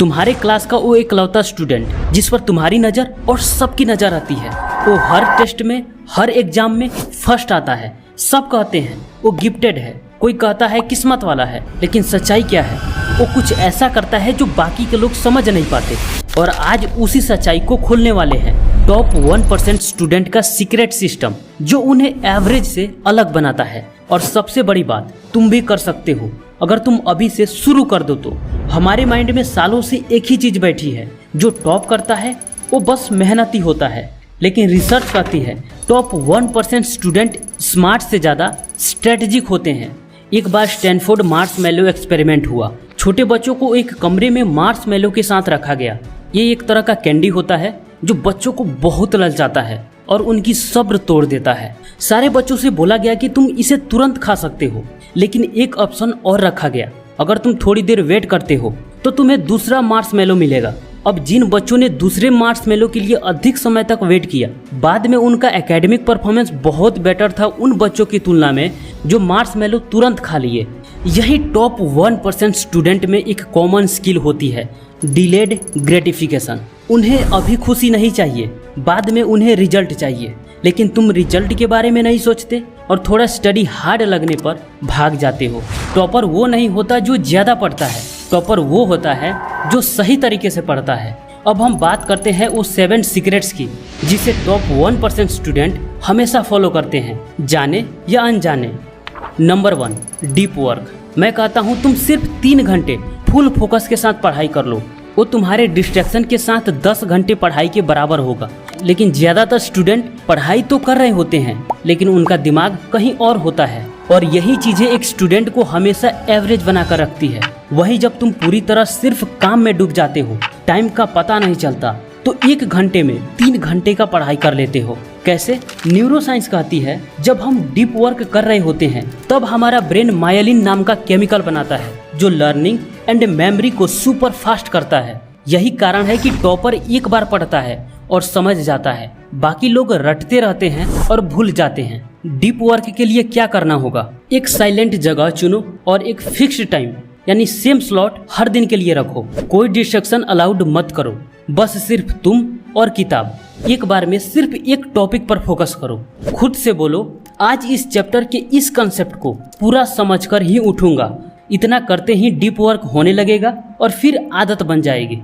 तुम्हारे क्लास का वो इकलौता स्टूडेंट जिस पर तुम्हारी नज़र और सबकी नज़र आती है। वो हर टेस्ट में, हर एग्जाम में फर्स्ट आता है। सब कहते हैं वो गिफ्टेड है, कोई कहता है किस्मत वाला है, लेकिन सच्चाई क्या है? वो कुछ ऐसा करता है जो बाकी के लोग समझ नहीं पाते। और आज उसी सच्चाई को खोलने वाले हैं टॉप 1% स्टूडेंट का सीक्रेट सिस्टम, जो उन्हें एवरेज से अलग बनाता है। और सबसे बड़ी बात, तुम भी कर सकते हो अगर तुम अभी से शुरू कर दो तो। हमारे माइंड में सालों से एक ही चीज बैठी है, जो टॉप करता है वो बस मेहनती होता है, लेकिन रिसर्च कहती है टॉप 1% स्टूडेंट स्मार्ट से ज़्यादा स्ट्रेटेजिक होते हैं। एक बार स्टैनफोर्ड मार्शमैलो एक्सपेरिमेंट हुआ। छोटे बच्चों को एक कमरे में मार्शमैलो के साथ रखा गया। ये एक तरह का कैंडी होता है जो बच्चों को बहुत ललचाता है और उनकी सब्र तोड़ देता है। सारे बच्चों से बोला गया कि तुम इसे तुरंत खा सकते हो, लेकिन एक ऑप्शन और रखा गया, अगर तुम थोड़ी देर वेट करते हो तो तुम्हें दूसरा मार्शमैलो मिलेगा। अब जिन बच्चों ने दूसरे मार्शमैलो के लिए अधिक समय तक वेट किया, बाद में उनका एकेडमिक परफॉर्मेंस बहुत बेटर था उन बच्चों की तुलना में जो मार्शमैलो तुरंत खा लिए। यही टॉप 1% स्टूडेंट में एक कॉमन स्किल होती है, डिलेड ग्रेटिफिकेशन। उन्हें अभी खुशी नहीं चाहिए, बाद में उन्हें रिजल्ट चाहिए। लेकिन तुम रिजल्ट के बारे में नहीं सोचते और थोड़ा स्टडी हार्ड लगने पर भाग जाते हो। टॉपर वो नहीं होता जो ज़्यादा पढ़ता है, टॉपर वो होता है जो सही तरीके से पढ़ता है। अब हम बात करते हैं उस 7 सीक्रेट्स की जिसे टॉप 1% स्टूडेंट हमेशा फॉलो करते हैं, जाने या अनजाने। Number 1, deep work. मैं कहता हूँ तुम सिर्फ 3 घंटे फुल फोकस के साथ पढ़ाई कर लो, वो तुम्हारे डिस्ट्रैक्शन के साथ 10 घंटे पढ़ाई के बराबर होगा। लेकिन ज़्यादातर स्टूडेंट पढ़ाई तो कर रहे होते हैं, लेकिन उनका दिमाग कहीं और होता है। और यही चीज़ें एक स्टूडेंट को हमेशा एवरेज बनाकर रखती है। वही जब तुम पूरी तरह सिर्फ काम में डूब जाते हो, टाइम का पता नहीं चलता, तो 1 घंटे में 3 घंटे का पढ़ाई कर लेते हो। कैसे? न्यूरोसाइंस कहती है जब हम डीप वर्क कर रहे होते हैं तब हमारा ब्रेन मायलिन नाम का केमिकल बनाता है, जो लर्निंग एंड मेमोरी को सुपर फास्ट करता है। यही कारण है कि टॉपर एक बार पढ़ता है और समझ जाता है, बाकी लोग रटते रहते हैं और भूल जाते हैं। डीप वर्क के लिए क्या करना होगा? एक साइलेंट जगह चुनो और एक फिक्स्ड टाइम यानी सेम स्लॉट हर दिन के लिए रखो। कोई डिस्ट्रक्शन अलाउड मत करो, बस सिर्फ तुम और किताब। एक बार में सिर्फ एक टॉपिक पर फोकस करो। खुद से बोलो, आज इस चैप्टर के इस कंसेप्ट को पूरा समझकर ही उठूंगा। इतना करते ही डीप वर्क होने लगेगा और फिर आदत बन जाएगी।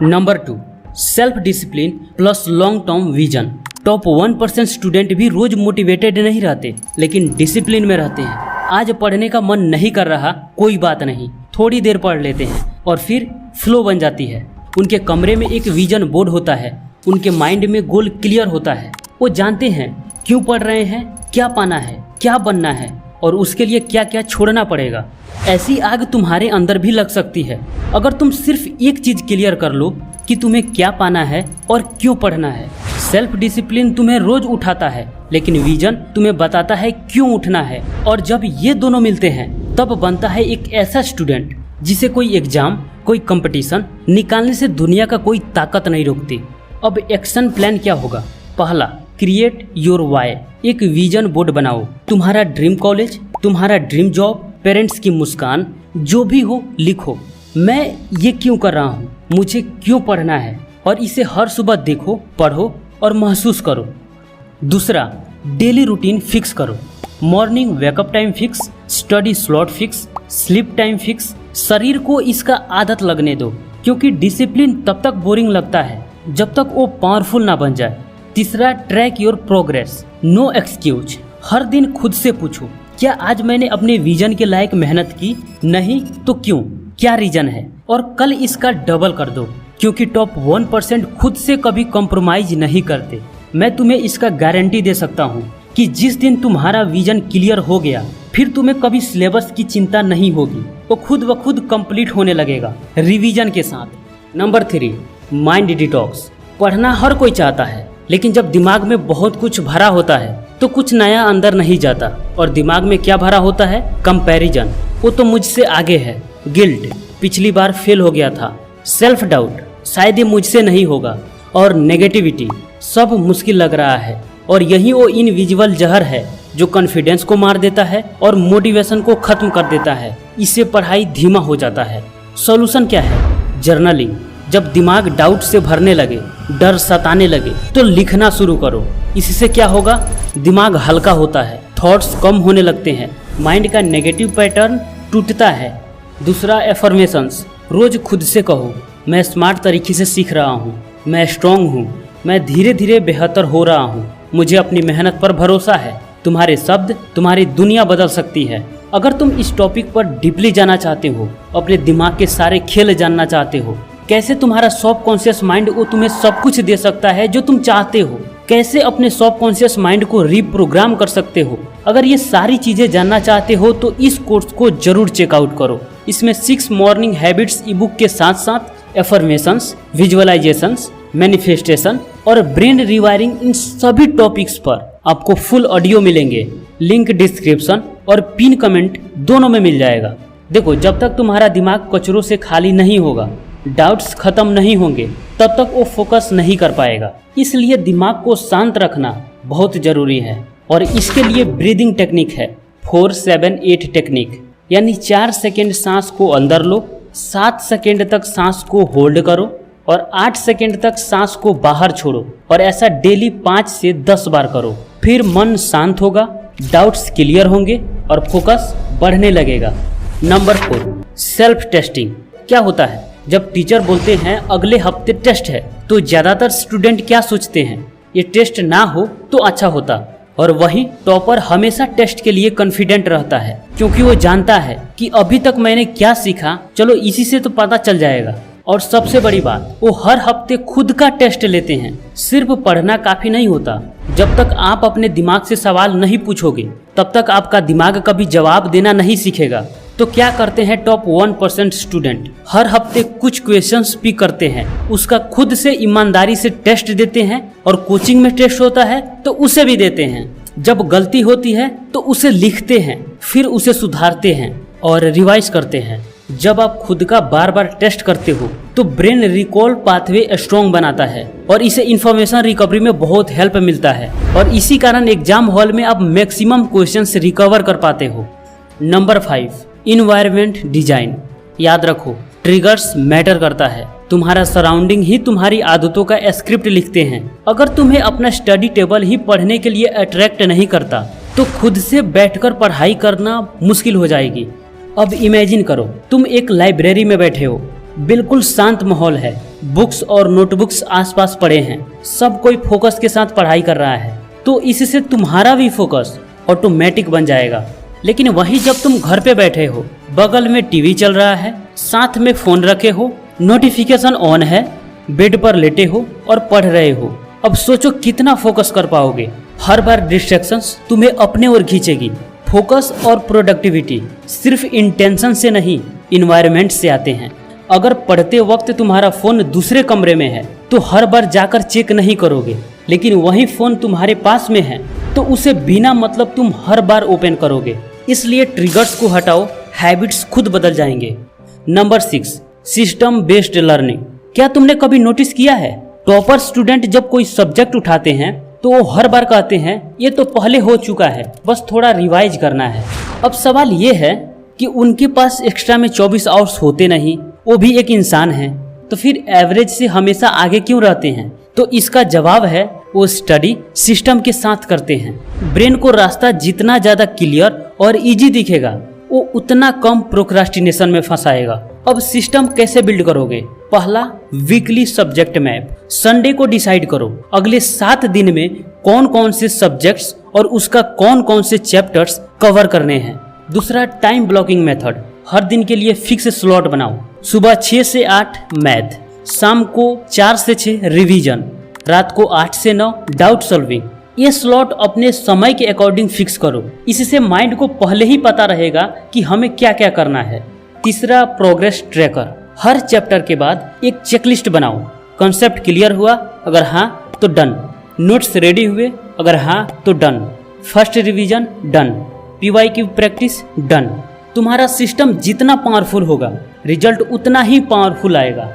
Number 2, self discipline plus long term vision. Top 1% student भी रोज मोटिवेटेड नहीं रहते, लेकिन डिसिप्लिन में रहते हैं। आज पढ़ने का मन नहीं कर रहा, कोई बात नहीं, थोड़ी देर पढ़ लेते हैं और फिर फ्लो बन जाती है। उनके कमरे में एक विजन बोर्ड होता है, उनके माइंड में गोल क्लियर होता है। वो जानते हैं क्यों पढ़ रहे हैं, क्या पाना है, क्या बनना है और उसके लिए क्या क्या छोड़ना पड़ेगा। ऐसी आग तुम्हारे अंदर भी लग सकती है अगर तुम सिर्फ एक चीज क्लियर कर लो कि तुम्हें क्या पाना है और क्यों पढ़ना है। सेल्फ डिसिप्लिन तुम्हें रोज उठाता है, लेकिन विजन तुम्हें बताता है क्यों उठना है। और जब ये दोनों मिलते हैं तब बनता है एक ऐसा स्टूडेंट जिसे कोई एग्जाम, कोई कंपटीशन निकालने से दुनिया का कोई ताकत नहीं रोकती। अब एक्शन प्लान क्या होगा? पहला, क्रिएट योर वाई। एक विजन बोर्ड बनाओ। तुम्हारा ड्रीम कॉलेज, तुम्हारा ड्रीम जॉब, पेरेंट्स की मुस्कान, जो भी हो लिखो। मैं ये क्यों कर रहा हूँ, मुझे क्यों पढ़ना है, और इसे हर सुबह देखो, पढ़ो और महसूस करो। दूसरा, डेली रूटीन फिक्स करो। Morning wake up time fix, study slot fix, sleep time fix. शरीर को इसका आदत लगने दो, क्योंकि डिसिप्लिन तब तक बोरिंग लगता है जब तक वो पावरफुल ना बन जाए। तीसरा, track your progress, no excuse. हर दिन खुद से पूछो, क्या आज मैंने अपने विजन के लायक मेहनत की? नहीं तो क्यों? क्या रीजन है? और कल इसका डबल कर दो, क्योंकि टॉप 1% खुद से कभी कॉम्प्रोमाइज नहीं करते। मैं तुम्हें इसका गारंटी दे सकता हूँ कि जिस दिन तुम्हारा विजन क्लियर हो गया, फिर तुम्हें कभी सिलेबस की चिंता नहीं होगी, वो खुद ब खुद कंप्लीट होने लगेगा रिवीजन के साथ। Number 3, mind detox. पढ़ना हर कोई चाहता है, लेकिन जब दिमाग में बहुत कुछ भरा होता है तो कुछ नया अंदर नहीं जाता। और दिमाग में क्या भरा होता है? कंपैरिजन, वो तो मुझसे आगे है। गिल्ट, पिछली बार फेल हो गया था। सेल्फ डाउट, शायद ये मुझसे नहीं होगा। और नेगेटिविटी, सब मुश्किल लग रहा है। और यही वो इनविजिबल जहर है जो कॉन्फिडेंस को मार देता है और मोटिवेशन को खत्म कर देता है। इससे पढ़ाई धीमा हो जाता है। सॉल्यूशन क्या है? जर्नलिंग। जब दिमाग डाउट से भरने लगे, डर सताने लगे, तो लिखना शुरू करो। इससे क्या होगा? दिमाग हल्का होता है, थॉट्स कम होने लगते हैं, माइंड का नेगेटिव पैटर्न टूटता है। दूसरा, एफर्मेशंस। रोज खुद से कहो, मैं स्मार्ट तरीके से सीख रहा हूँ, मैं स्ट्रांग हूँ, मैं धीरे धीरे बेहतर हो रहा हूँ, मुझे अपनी मेहनत पर भरोसा है। तुम्हारे शब्द तुम्हारी दुनिया बदल सकती है। अगर तुम इस टॉपिक पर डीपली जाना चाहते हो, अपने दिमाग के सारे खेल जानना चाहते हो, कैसे तुम्हारा सबकॉन्शियस माइंड वो तुम्हें सब कुछ दे सकता है जो तुम चाहते हो, कैसे अपने सबकॉन्शियस माइंड को रीप्रोग्राम कर सकते हो, अगर ये सारी चीजें जानना चाहते हो तो इस कोर्स को जरूर चेकआउट करो। इसमें 6 मॉर्निंग हैबिट्स ई बुक के साथ साथ एफर्मेशंस, विजुअलाइजेशंस, मैनिफेस्टेशन और ब्रेन रिवायरिंग, इन सभी टॉपिक्स पर आपको फुल ऑडियो मिलेंगे। लिंक डिस्क्रिप्शन और पिन कमेंट दोनों में मिल जाएगा। देखो, जब तक तुम्हारा दिमाग कचरों से खाली नहीं होगा, डाउट्स खत्म नहीं होंगे, तब तक वो फोकस नहीं कर पाएगा। इसलिए दिमाग को शांत रखना बहुत जरूरी है और इसके लिए ब्रीदिंग टेक्निक है, 4-7-8 टेक्निक। यानी 4 सेकेंड सांस को अंदर लो, 7 सेकेंड तक सांस को होल्ड करो और 8 सेकेंड तक सांस को बाहर छोड़ो। और ऐसा डेली 5 से 10 बार करो। फिर मन शांत होगा, डाउट्स क्लियर होंगे और फोकस बढ़ने लगेगा। Number 4, self testing. क्या होता है? जब टीचर बोलते हैं अगले हफ्ते टेस्ट है, तो ज्यादातर स्टूडेंट क्या सोचते हैं? ये टेस्ट ना हो तो अच्छा होता। और वही टॉपर हमेशा टेस्ट के लिए कॉन्फिडेंट रहता है, क्योंकि वो जानता है कि अभी तक मैंने क्या सीखा, चलो इसी से तो पता चल जाएगा। और सबसे बड़ी बात, वो हर हफ्ते खुद का टेस्ट लेते हैं। सिर्फ पढ़ना काफी नहीं होता। जब तक आप अपने दिमाग से सवाल नहीं पूछोगे, तब तक आपका दिमाग कभी जवाब देना नहीं सीखेगा। तो क्या करते हैं टॉप 1% स्टूडेंट? हर हफ्ते कुछ क्वेश्चंस पिक करते हैं, उसका खुद से ईमानदारी से टेस्ट देते हैं, और कोचिंग में टेस्ट होता है तो उसे भी देते हैं। जब गलती होती है तो उसे लिखते हैं, फिर उसे सुधारते हैं और रिवाइज करते हैं। जब आप खुद का बार बार टेस्ट करते हो तो ब्रेन रिकॉल पाथवे स्ट्रॉन्ग बनाता है और इसे इंफॉर्मेशन रिकवरी में बहुत हेल्प मिलता है, और इसी कारण एग्जाम हॉल में आप मैक्सिमम क्वेश्चंस रिकवर कर पाते हो। Number 5, environment design. याद रखो, ट्रिगर्स मैटर करता है। तुम्हारा सराउंडिंग ही तुम्हारी आदतों का स्क्रिप्ट लिखते हैं। अगर तुम्हें अपना स्टडी टेबल ही पढ़ने के लिए अट्रैक्ट नहीं करता, तो खुद से बैठकर पढ़ाई करना मुश्किल हो जाएगी। अब इमेजिन करो, तुम एक लाइब्रेरी में बैठे हो, बिल्कुल शांत माहौल है, बुक्स और नोटबुक्स आसपास पड़े हैं, सब कोई फोकस के साथ पढ़ाई कर रहा है, तो इससे तुम्हारा भी फोकस ऑटोमेटिक बन जाएगा। लेकिन वहीं जब तुम घर पे बैठे हो, बगल में टीवी चल रहा है, साथ में फोन रखे हो, नोटिफिकेशन ऑन है, बेड पर लेटे हो और पढ़ रहे हो, अब सोचो कितना फोकस कर पाओगे। हर बार डिस्ट्रैक्शंस तुम्हें अपने ओर खींचेगी। फोकस और प्रोडक्टिविटी सिर्फ इंटेंशन से नहीं, इन्वायरमेंट से आते हैं। अगर पढ़ते वक्त तुम्हारा फोन दूसरे कमरे में है तो हर बार जाकर चेक नहीं करोगे, लेकिन वही फोन तुम्हारे पास में है तो उसे बिना मतलब तुम हर बार ओपन करोगे। इसलिए ट्रिगर्स को हटाओ, हैबिट्स खुद बदल जाएंगे। Number 6, system based learning. क्या तुमने कभी नोटिस किया है, टॉपर स्टूडेंट जब कोई सब्जेक्ट उठाते हैं तो वो हर बार कहते हैं ये तो पहले हो चुका है, बस थोड़ा रिवाइज करना है। अब सवाल ये है कि उनके पास एक्स्ट्रा में 24 आवर्स होते नहीं, वो भी एक इंसान है, तो फिर एवरेज से हमेशा आगे क्यों रहते हैं? तो इसका जवाब है, वो स्टडी सिस्टम के साथ करते हैं। ब्रेन को रास्ता जितना ज्यादा क्लियर और इजी दिखेगा, वो उतना कम प्रोक्रास्टिनेशन में फंसाएगा। अब सिस्टम कैसे बिल्ड करोगे? पहला, वीकली सब्जेक्ट मैप। संडे को डिसाइड करो अगले 7 दिन में कौन कौन से सब्जेक्ट्स और उसका कौन कौन से चैप्टर्स कवर करने हैं। दूसरा, टाइम ब्लॉकिंग मेथड। हर दिन के लिए फिक्स स्लॉट बनाओ। सुबह 6 से 8 मैथ, शाम को 4 से 6 रिवीजन, रात को 8 से 9 डाउट सॉल्विंग। ये स्लॉट अपने समय के अकॉर्डिंग फिक्स करो। इससे माइंड को पहले ही पता रहेगा कि हमें क्या क्या करना है। तीसरा, प्रोग्रेस ट्रैकर। हर चैप्टर के बाद एक चेकलिस्ट बनाओ। कॉन्सेप्ट क्लियर हुआ? अगर हाँ तो डन। नोट्स रेडी हुए? अगर हाँ तो done. First revision done. PYQ practice done. तुम्हारा सिस्टम जितना पावरफुल होगा, रिजल्ट उतना ही पावरफुल आएगा।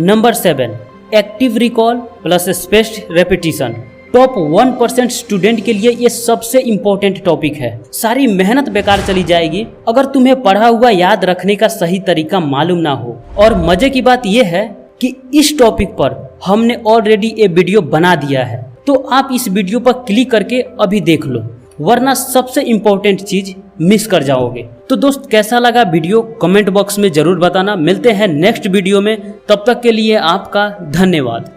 Number 7, active recall plus spaced repetition. Top 1% student के लिए ये सबसे इम्पोर्टेंट टॉपिक है। सारी मेहनत बेकार चली जाएगी अगर तुम्हें पढ़ा हुआ याद रखने का सही तरीका मालूम ना हो। और मजे की बात यह है कि इस टॉपिक पर हमने ऑलरेडी ये वीडियो बना दिया है, तो आप इस वीडियो पर क्लिक करके अभी देख लो, वरना सबसे इम्पोर्टेंट चीज मिस कर जाओगे। तो दोस्त कैसा लगा वीडियो कमेंट बॉक्स में जरूर बताना। मिलते हैं नेक्स्ट वीडियो में, तब तक के लिए आपका धन्यवाद।